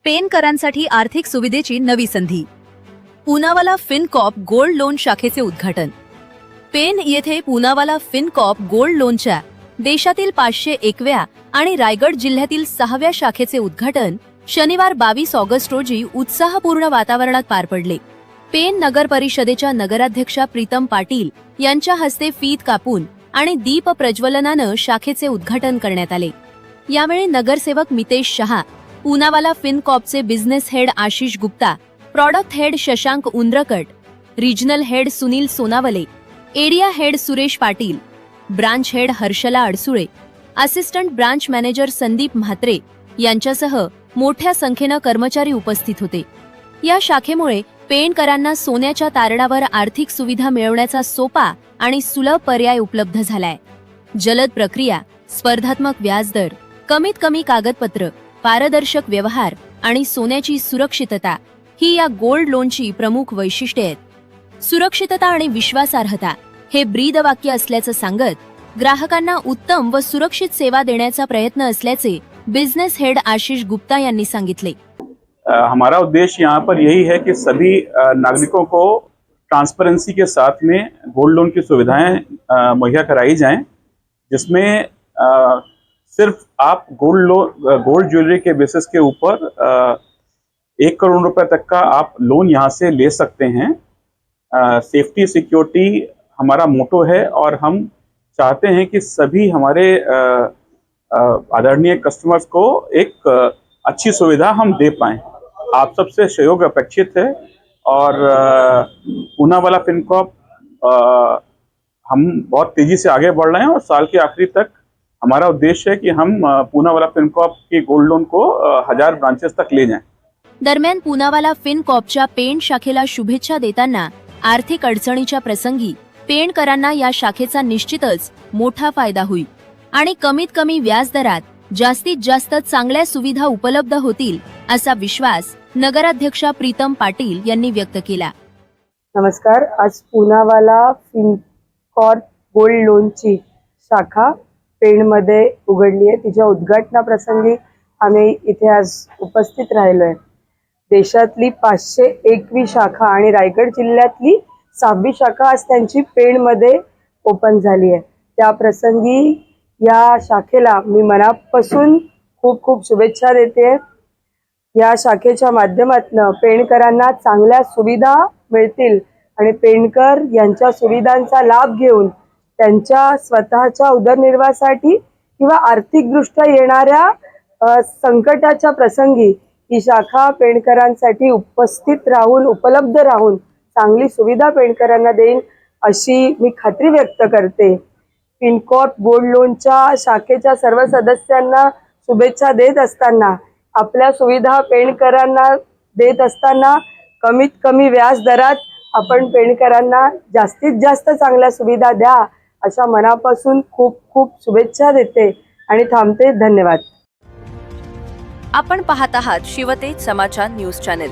पेनकरांसाठी आर्थिक सुविधेची नवी संधी. पूनावाला फिनकॉर्प गोल्ड लोन शाखेचे उद्घाटन. पेन येथे पूनावाला फिनकॉर्प गोल्ड लोनच्या देशातील 501व्या आणि रायगड जिल्ह्यातील 6व्या शाखेचे उद्घाटन शनिवार 22 ऑगस्ट रोजी उत्साहपूर्ण वातावरणात पार पडले. पेन नगर परिषदेच्या नगराध्यक्षा प्रीतम पाटील यांच्या हस्ते फीत कापून आणि दीप प्रज्वलनानं शाखेचे उद्घाटन करण्यात आले. यावेळी नगरसेवक मितेश शहा, पूनावाला फिनकॉर्पचे business head Ashish Gupta, product head Shashank Undrakat, regional head Sunil Sonawale, area head Suresh Patil, branch head Harshala Adsule, assistant branch manager Sandeep Mhatre यांच्यासह मोठ्या संख्येनं कर्मचारी उपस्थित होते. या शाखेमुळे पेणकरांना सोन्याच्या तारणावर आर्थिक सुविधा मिळवण्याचा सोपा आणि सुलभ पर्याय उपलब्ध झालाय. जलद प्रक्रिया, स्पर्धात्मक व्याजदर, कमीत कमी कागदपत्र, पारदर्शक व्यवहार आणि सोन्याची सुरक्षितता ही या गोल्ड लोनची प्रमुख वैशिष्ट्ये आहेत. सुरक्षितता आणि विश्वासार्हता हे ब्रीदवाक्य असल्याचं सांगत ग्राहकांना उत्तम व सुरक्षित सेवा देण्याचा प्रयत्न असल्याचे बिझनेस हेड आशिष गुप्ता यांनी सांगितले. हमारा उद्देश्य यहाँ पर यही है कि सभी नागरिकों को ट्रांसपेरेंसी के साथ में गोल्ड लोन की सुविधाएं मुहैया कराई जाएं, जिसमें सिर्फ आप गोल्ड ज्वेलरी के बेसिस के ऊपर 1 करोड़ रुपए तक का आप लोन यहाँ से ले सकते हैं. सेफ्टी सिक्योरिटी हमारा मोटो है और हम चाहते हैं कि सभी हमारे आदरणीय कस्टमर्स को एक अच्छी सुविधा हम दे पाएं. आप सबसे सहयोग अपेक्षित है और पूनावाला फिनकॉर्प हम बहुत तेजी से आगे बढ़ रहे हैं और साल के आखिरी तक हमारा उद्देश्य है कि हम पूनावाला फिनकॉर्प के गोल्ड लोन को 1000 ब्रांचेस तक ले जाएं. दरम्यान पूनावाला फिनकॉर्पच्या पेण शाखेला शुभेच्छा देताना आर्थिक अडचणीच्या प्रसंगी पेणकरांना या शाखेचा निश्चितच मोठा फायदा होईल आणि कमीत कमी व्याजदरात जास्तीत जास्त चांगल्या सुविधा उपलब्ध होतील असा विश्वास नगराध्यक्षा प्रीतम पाटील यांनी व्यक्त केला. नमस्कार. आज पूनावाला फिनकॉर्प गोल्ड लोनची शाखा पेणमध्ये उघडली आहे. तिच्या उद्घाटनाप्रसंगी आम्ही इथे आज उपस्थित राहिलोय. देशातली 501वी शाखा आणि रायगड जिल्ह्यातली 6वी शाखा आज त्यांची पेणमध्ये ओपन झाली आहे. त्या प्रसंगी या शाखेला मी मनापासून खूप खूप शुभेच्छा देते. या शाखेच्या माध्यमातून पेणकरांना चांगल्या सुविधा मिळतील आणि पेणकर यांच्या सुविधांचा लाभ घेऊन त्यांच्या स्वतःच्या उदरनिर्वाहासाठी किंवा आर्थिकदृष्ट्या येणाऱ्या संकटाच्या प्रसंगी ही शाखा पेणकरांसाठी उपलब्ध राहून चांगली सुविधा पेणकरांना देईल अशी मी खात्री व्यक्त करते. फिनकॉर्प गोल्ड लोनच्या शाखेच्या सर्व सदस्यांना शुभेच्छा देत असताना, आपल्या सुविधा पेणकरांना देत असताना कमीत कमी व्याज दरात आपण पेणकरांना जास्तीत जास्त चांगल्या सुविधा द्या अशा मनापासून खूप खूप शुभेच्छा देते आणि थांबते. धन्यवाद. आपण पाहत आहात शिवतेज समाचार न्यूज चॅनेल.